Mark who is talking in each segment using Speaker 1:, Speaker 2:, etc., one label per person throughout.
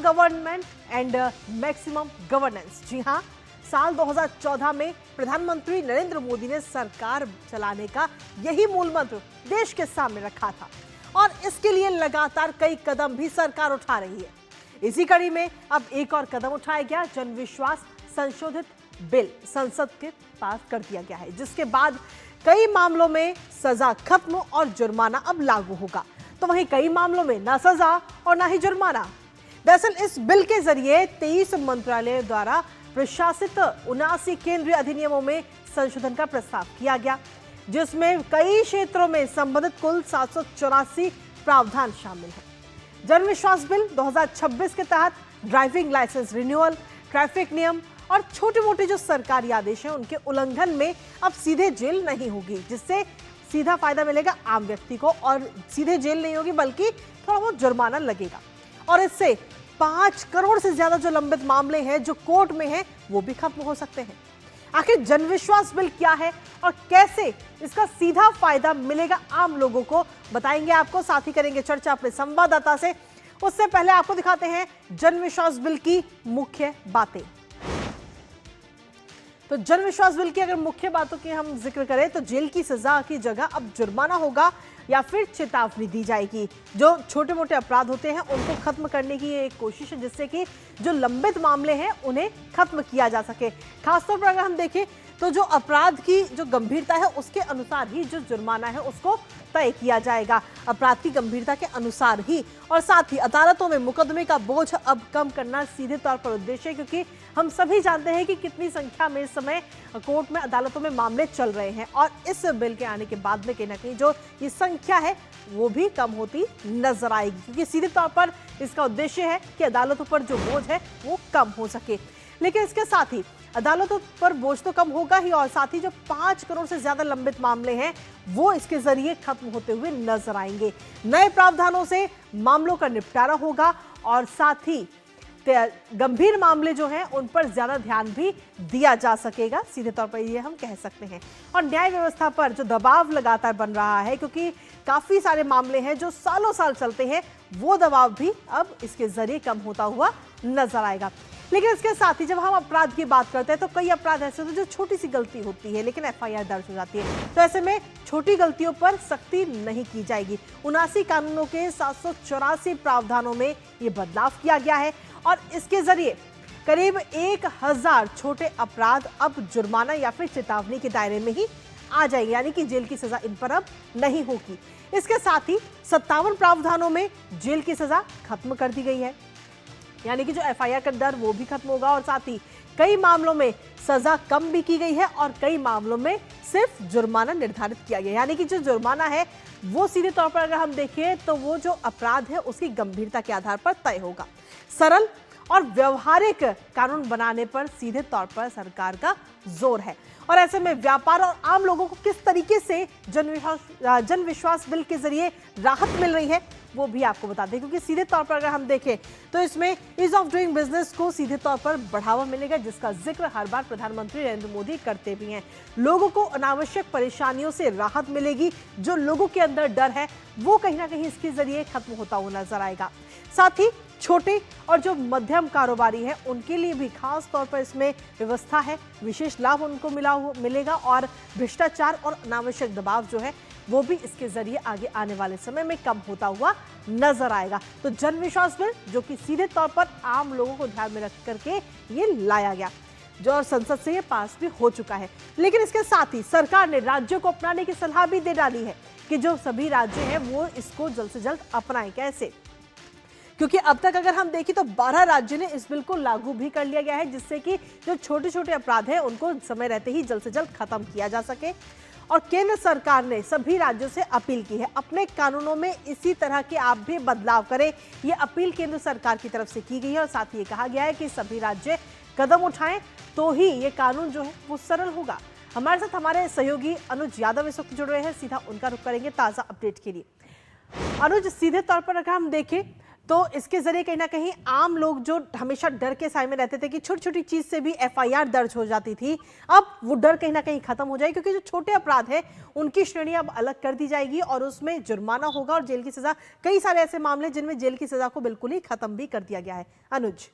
Speaker 1: Government and maximum governance. जी हाँ, साल 2014 में प्रधानमंत्री नरेंद्र मोदी ने सरकार चलाने का यही मूल मंत्र देश के सामने रखा था और इसके लिए लगातार कई कदम भी सरकार उठा रही है। इसी कड़ी में अब एक और कदम उठाया गया। जनविश्वास संशोधित बिल संसद के पास कर दिया गया है, जिसके बाद कई मामलों में सजा खत्म और जुर्माना अब लागू होगा। तो वहीं कई मामलों में ना सजा और ना ही जुर्माना। दरअसल इस बिल के जरिए 23 मंत्रालयों द्वारा प्रशासित 79 केंद्रीय अधिनियमों में संशोधन का प्रस्ताव किया गया, जिसमें कई क्षेत्रों में संबंधित कुल 784 प्रावधान शामिल हैं। जनविश्वास बिल 2026 के तहत ड्राइविंग लाइसेंस रिन्यूअल, ट्रैफिक नियम और छोटे मोटे जो सरकारी आदेश हैं उनके उल्लंघन में अब सीधे जेल नहीं होगी, जिससे सीधा फायदा मिलेगा आम व्यक्ति को और सीधे जेल नहीं होगी बल्कि थोड़ा बहुत जुर्माना लगेगा। और इससे 5 करोड़ से ज्यादा जो लंबित मामले हैं जो कोर्ट में हैं वो भी खत्म हो सकते हैं। आखिर जनविश्वास बिल क्या है और कैसे इसका सीधा फायदा मिलेगा आम लोगों को, बताएंगे आपको, साथ ही करेंगे चर्चा अपने संवाददाता से। उससे पहले आपको दिखाते हैं जनविश्वास बिल की मुख्य बातें। तो जनविश्वास बिल की अगर मुख्य बातों की हम जिक्र करें तो जेल की सजा की जगह अब जुर्माना होगा या फिर चेतावनी दी जाएगी। जो छोटे मोटे अपराध होते हैं उनको खत्म करने की ये एक कोशिश है, जिससे कि जो लंबित मामले हैं उन्हें खत्म किया जा सके। खासतौर पर अगर हम देखें तो जो अपराध की जो गंभीरता है उसके अनुसार ही जो जुर्माना है उसको तय किया जाएगा, अपराध की गंभीरता के अनुसार ही। और साथ ही अदालतों में मुकदमे का बोझ अब कम करना सीधे तौर पर उद्देश्य है, क्योंकि हम सभी जानते हैं कि कितनी संख्या में इस समय कोर्ट में अदालतों में मामले चल रहे हैं और इस बिल के आने के बाद में कहीं ना कहीं जो ये संख्या है वो भी कम होती नजर आएगी, क्योंकि सीधे तौर पर इसका उद्देश्य है कि अदालतों पर जो बोझ है वो कम हो सके। लेकिन इसके साथ ही अदालतों पर बोझ तो कम होगा ही और साथ ही जो 5 करोड़ से ज्यादा लंबित मामले हैं वो इसके जरिए खत्म होते हुए नजर आएंगे। नए प्रावधानों से मामलों का निपटारा होगा और साथ ही गंभीर मामले जो हैं उन पर ज्यादा ध्यान भी दिया जा सकेगा, सीधे तौर पर ये हम कह सकते हैं। और न्याय व्यवस्था पर जो दबाव लगातार बन रहा है, क्योंकि काफी सारे मामले हैं जो सालों साल चलते हैं, वो दबाव भी अब इसके जरिए कम होता हुआ नजर आएगा। लेकिन इसके साथ ही जब हम अपराध की बात करते हैं तो कई अपराध ऐसे होते हैं जो छोटी सी गलती होती है लेकिन एफआईआर दर्ज हो जाती है, तो ऐसे में छोटी गलतियों पर सख्ती नहीं की जाएगी। 79 कानूनों के 784 प्रावधानों में ये बदलाव किया गया है और इसके जरिए करीब 1000 छोटे अपराध अब जुर्माना या फिर चेतावनी के दायरे में ही आ जाएंगे, यानी कि जेल की सजा इन पर अब नहीं होगी। इसके साथ ही 57 प्रावधानों में जेल की सजा खत्म कर दी गई है, यानी कि जो एफआईआर का दर वो भी खत्म होगा और साथ ही कई मामलों में सजा कम भी की गई है और कई मामलों में सिर्फ जुर्माना निर्धारित किया गया, यानी कि जो जुर्माना है वो सीधे तौर पर अगर हम देखें तो वो जो अपराध है उसकी गंभीरता के आधार पर तय होगा। सरल और व्यवहारिक कानून बनाने पर सीधे तौर पर सरकार का जोर है और ऐसे में व्यापार और आम लोगों को किस तरीके से जनविश्वास बिल के जरिए राहत मिल रही है वो भी आपको बता दें, क्योंकि सीधे तौर पर अगर हम देखें तो इसमें ईज ऑफ डूइंग बिजनेस को सीधे तौर पर बढ़ावा मिलेगा, जिसका जिक्र हर बार प्रधानमंत्री नरेंद्र मोदी करते भी हैं। लोगों को अनावश्यक परेशानियों से राहत मिलेगी, जो लोगों के अंदर डर है वो कहीं ना कहीं इसके जरिए खत्म होता हुआ नजर आएगा। साथ ही छोटे और जो मध्यम कारोबारी हैं उनके लिए भी खास तौर पर इसमें व्यवस्था है, विशेष लाभ उनको मिलेगा और भ्रष्टाचार और अनावश्यक दबाव जो है वो भी इसके जरिए आगे आने वाले समय में कम होता हुआ नजर आएगा। तो जनविश्वास बिल जो कि सीधे तौर पर आम लोगों को ध्यान में रख करके ये लाया गया, जो और संसद से ये पास भी हो चुका है। लेकिन इसके साथ ही सरकार ने राज्यों को अपनाने की सलाह भी दे डाली है कि जो सभी राज्य हैं वो इसको जल्द से जल्द अपनाएं। कैसे? क्योंकि अब तक अगर हम देखें तो 12 राज्यों ने इस बिल को लागू भी कर लिया गया है, जिससे कि जो छोटे छोटे अपराध हैं उनको समय रहते ही जल्द से जल्द खत्म किया जा सके। और केंद्र सरकार ने सभी राज्यों से अपील की है अपने कानूनों में इसी तरह के आप भी बदलाव करें। ये अपील केंद्र सरकार की तरफ से की गई है और साथ ही ये कहा गया है कि सभी राज्य कदम उठाएं तो ही ये कानून जो है वो सरल होगा। हमारे साथ हमारे सहयोगी अनुज यादव इस वक्त जुड़ रहे हैं, सीधा उनका रुख करेंगे ताजा अपडेट के लिए। अनुज, सीधे तौर पर अगर हम देखें तो इसके जरिए कहीं ना कहीं आम लोग जो हमेशा डर के साए में रहते थे कि छोटी छोटी चीज से भी एफआईआर दर्ज हो जाती थी, अब वो डर कहीं ना कहीं खत्म हो जाएगी, क्योंकि जो छोटे अपराध है उनकी श्रेणी अब अलग कर दी जाएगी और उसमें जुर्माना होगा और जेल की सजा। कई सारे ऐसे मामले जिनमें जेल की सजा को बिल्कुल ही खत्म भी कर दिया गया है। अनुज,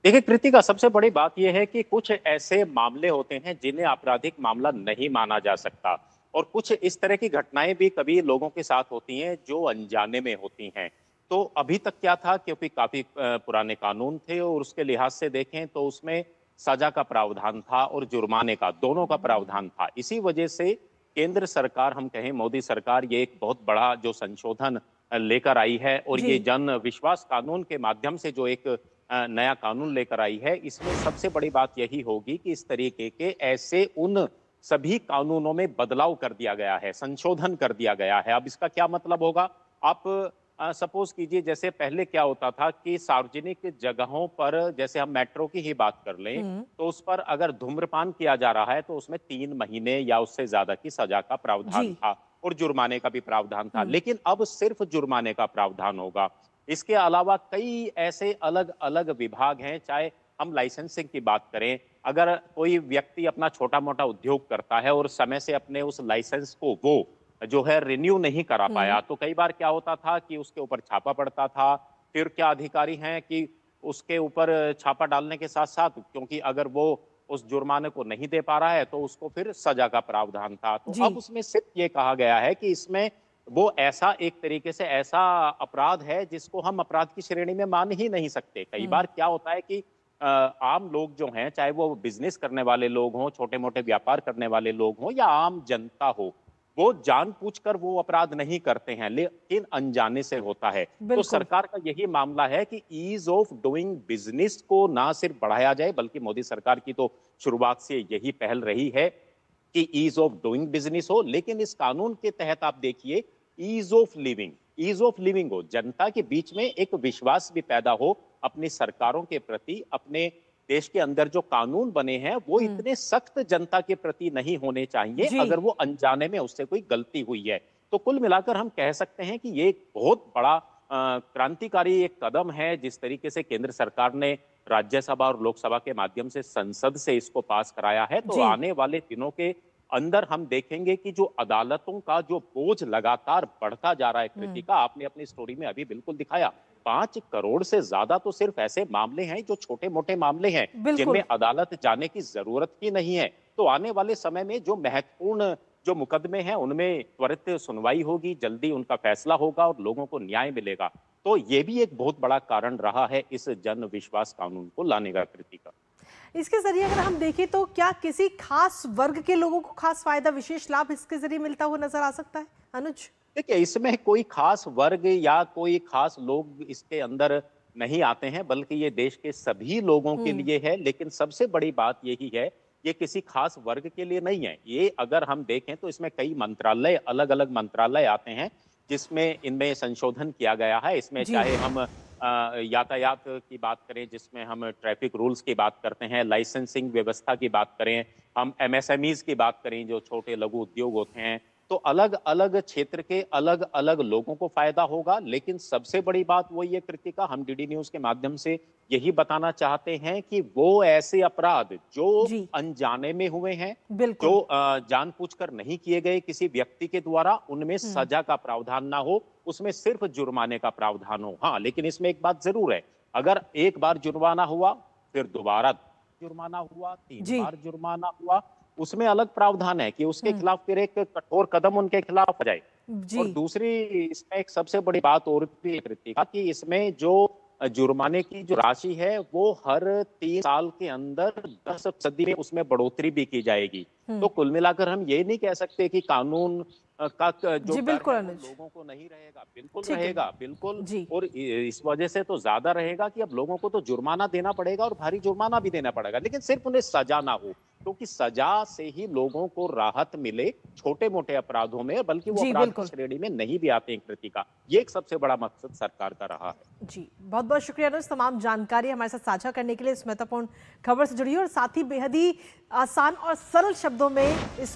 Speaker 2: देखिए कृतिका, सबसे बड़ी बात यह है कि कुछ ऐसे मामले होते हैं जिन्हें आपराधिक मामला नहीं माना जा सकता, और कुछ इस तरह की घटनाएं भी कभी लोगों के साथ होती हैं जो अनजाने में होती हैं। तो अभी तक क्या था, क्योंकि काफी पुराने कानून थे और उसके लिहाज से देखें तो उसमें सजा का प्रावधान था और जुर्माने का, दोनों का प्रावधान था। इसी वजह से केंद्र सरकार, हम कहें मोदी सरकार, ये एक बहुत बड़ा जो संशोधन लेकर आई है और
Speaker 1: जी
Speaker 2: ये जन विश्वास कानून के माध्यम से जो एक नया कानून लेकर आई है, इसमें सबसे बड़ी बात यही होगी कि इस तरीके के ऐसे उन सभी कानूनों में बदलाव कर दिया गया है, संशोधन कर दिया गया है। अब इसका क्या मतलब होगा? आप सपोज कीजिए, जैसे पहले क्या होता था कि सार्वजनिक जगहों पर, जैसे हम मेट्रो की ही बात कर लें, तो उस पर अगर धूम्रपान किया जा रहा है तो उसमें 3 महीने या उससे ज्यादा की सजा का प्रावधान
Speaker 1: जी।
Speaker 2: था और जुर्माने का भी प्रावधान था। लेकिन अब सिर्फ जुर्माने का प्रावधान होगा। इसके अलावा कई ऐसे अलग अलग विभाग हैं, चाहे हम लाइसेंसिंग की बात करें, अगर कोई व्यक्ति अपना छोटा मोटा उद्योग करता है और समय से अपने उस लाइसेंस को वो जो है रिन्यू नहीं करा पाया, तो कई बार क्या होता था कि उसके ऊपर छापा पड़ता था। फिर क्या अधिकारी हैं कि उसके ऊपर छापा डालने के साथ साथ, क्योंकि अगर वो उस जुर्माने को नहीं दे पा रहा है तो उसको फिर सजा का प्रावधान था। तो
Speaker 1: जी।
Speaker 2: अब उसमें सिर्फ ये कहा गया है कि इसमें वो ऐसा एक तरीके से ऐसा अपराध है जिसको हम अपराध की श्रेणी में मान ही नहीं सकते। कई बार क्या होता है कि आम लोग जो हैं, चाहे वो बिजनेस करने वाले लोग हों, छोटे मोटे व्यापार करने वाले लोग हों या आम जनता हो, वो जानबूझकर वो अपराध नहीं करते हैं, लेकिन अनजाने से होता है। तो
Speaker 1: बिल्कुल।
Speaker 2: सरकार का यही मामला है कि ईज ऑफ डूइंग बिजनेस को ना सिर्फ बढ़ाया जाए, बल्कि मोदी सरकार की तो शुरुआत से यही पहल रही है कि ईज ऑफ डूइंग बिजनेस हो, लेकिन इस कानून के तहत आप देखिए ईज ऑफ लिविंग हो, जनता के बीच में एक विश्वास भी पैदा हो अपनी सरकारों के प्रति। अपने देश के अंदर जो कानून बने हैं वो इतने सख्त जनता के प्रति नहीं होने चाहिए
Speaker 1: जी।
Speaker 2: अगर वो अनजाने में उससे कोई गलती हुई है। तो कुल मिलाकर हम कह सकते हैं कि ये एक बहुत बड़ा क्रांतिकारी एक कदम है, जिस तरीके से केंद्र सरकार ने राज्यसभा और लोकसभा के माध्यम से संसद से इसको पास कराया है। तो
Speaker 1: जी।
Speaker 2: आने वाले दिनों के अंदर हम देखेंगे कि जो अदालतों का जो बोझ लगातार बढ़ता जा रहा है, कृतिका, आपने अपनी स्टोरी में अभी बिल्कुल दिखाया, 5 करोड़ से ज्यादा तो सिर्फ ऐसे मामले हैं जो छोटे मोटे मामले हैं, जिनमें
Speaker 1: बिल्कुल।
Speaker 2: अदालत जाने की जरूरत ही नहीं है। तो आने वाले समय में जो महत्वपूर्ण जो मुकदमे हैं उनमें त्वरित सुनवाई होगी, जल्दी उनका फैसला होगा और लोगों को न्याय मिलेगा। तो ये भी एक बहुत बड़ा कारण रहा है इस जन विश्वास कानून को लाने का, कृतिका।
Speaker 1: इसके जरिए अगर हम देखें तो क्या किसी खास वर्ग के लोगों को खास फायदा, विशेष लाभ इसके जरिए मिलता हुआ नजर आ सकता है? अनुज,
Speaker 2: देखिए, इसमें कोई खास वर्ग या कोई खास लोग इसके अंदर नहीं आते हैं, बल्कि ये देश के सभी लोगों के लिए है। लेकिन सबसे बड़ी बात यही है, ये किसी खास वर्ग के लिए नहीं है। ये अगर हम देखें तो इसमें कई मंत्रालय, अलग अलग मंत्रालय आते हैं जिसमें इनमें संशोधन किया गया है। इसमें
Speaker 1: जी।
Speaker 2: चाहे हम यातायात की बात करें, जिसमें हम ट्रैफिक रूल्स की बात करते हैं, लाइसेंसिंग व्यवस्था की बात करें, हम एमएसएमईज की बात करें जो छोटे लघु उद्योग होते हैं, तो अलग अलग क्षेत्र के अलग अलग लोगों को फायदा होगा। लेकिन सबसे बड़ी बात वही है, कृतिका, हम डीडी न्यूज के माध्यम से यही बताना चाहते हैं कि वो ऐसे अपराध जो
Speaker 1: जी।
Speaker 2: अनजाने में हुए हैं, जो
Speaker 1: बिल्कुल।
Speaker 2: जानबूझकर नहीं किए गए किसी व्यक्ति के द्वारा, उनमें सजा का प्रावधान ना हो, उसमें सिर्फ जुर्माने का प्रावधान हो। हाँ, लेकिन इसमें एक बात जरूर है, अगर एक बार जुर्माना हुआ, फिर दोबारा जुर्माना हुआ, तीन
Speaker 1: जी।
Speaker 2: बार जुर्माना हुआ, उसमें अलग प्रावधान है कि उसके खिलाफ फिर एक कठोर कदम उनके खिलाफ हो जाए।
Speaker 1: जी।
Speaker 2: और दूसरी इसमें एक सबसे बड़ी बात और भी है, कृतिका, कि इसमें जो जुर्माने की जो राशि है वो हर 3 साल के अंदर 10% में उसमें बढ़ोतरी भी की जाएगी। तो कुल मिलाकर हम ये नहीं कह सकते कि कानून जो
Speaker 1: जी
Speaker 2: डर
Speaker 1: बिल्कुल
Speaker 2: है वो
Speaker 1: अनुज।
Speaker 2: लोगों को नहीं रहेगा, बिल्कुल
Speaker 1: ठीक है।
Speaker 2: रहेगा, बिल्कुल।
Speaker 1: जी।
Speaker 2: और इस वजह से तो ज्यादा रहेगा कि अब लोगों को तो जुर्माना देना पड़ेगा और भारी जुर्माना भी देना पड़ेगा, लेकिन सिर्फ उन्हें सजा ना हो, क्योंकि सजा से ही लोगों को राहत मिले छोटे मोटे अपराधों में, बल्कि वो
Speaker 1: जी
Speaker 2: अपराध की
Speaker 1: बिल्कुल।
Speaker 2: श्रेणी में नहीं भी आते हैं, कृतिका। ये एक सबसे बड़ा मकसद सरकार का रहा है।
Speaker 1: जी, बहुत बहुत शुक्रिया अनुज, तमाम जानकारी हमारे साथ साझा करने के लिए, इस महत्वपूर्ण खबर से जुड़ी और साथ ही बेहद ही आसान और सरल शब्दों में इस